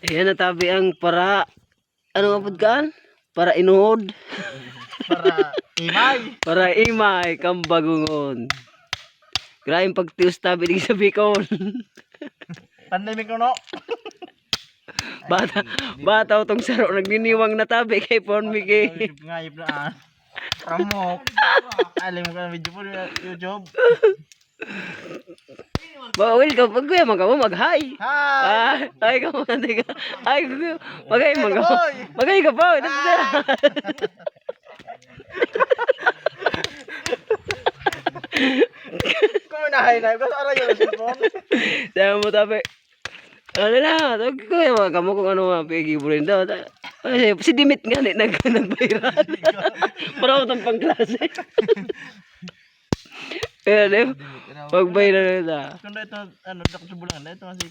Ayan natabi ang para ano nga pud kaan? Para inuhod, Para imay. para imay kambagungon. Grabe pagtius tabi di sa Bicol. Pandemic no. Bata utong saro nagniniwang natabi kay Ponmiki. Ngayip na. Ramok. Alim mo ka ng video po YouTube. Welcome pag kuya mag-hi. Hi. Ay ka man ka. Ay magay mag. Magay ka pa. Kuminahay na. Kasi aray yung cellphone. Saya mo tabi. Ano na, tawag ko yung mga kamo kung ano mga pag-iburin daw. Ay, si Dimit nga nagbayran. Para ko pang klase. Ayan, pagbayran na ito. Kung ito, ano, dako sa bulan. Ito nga si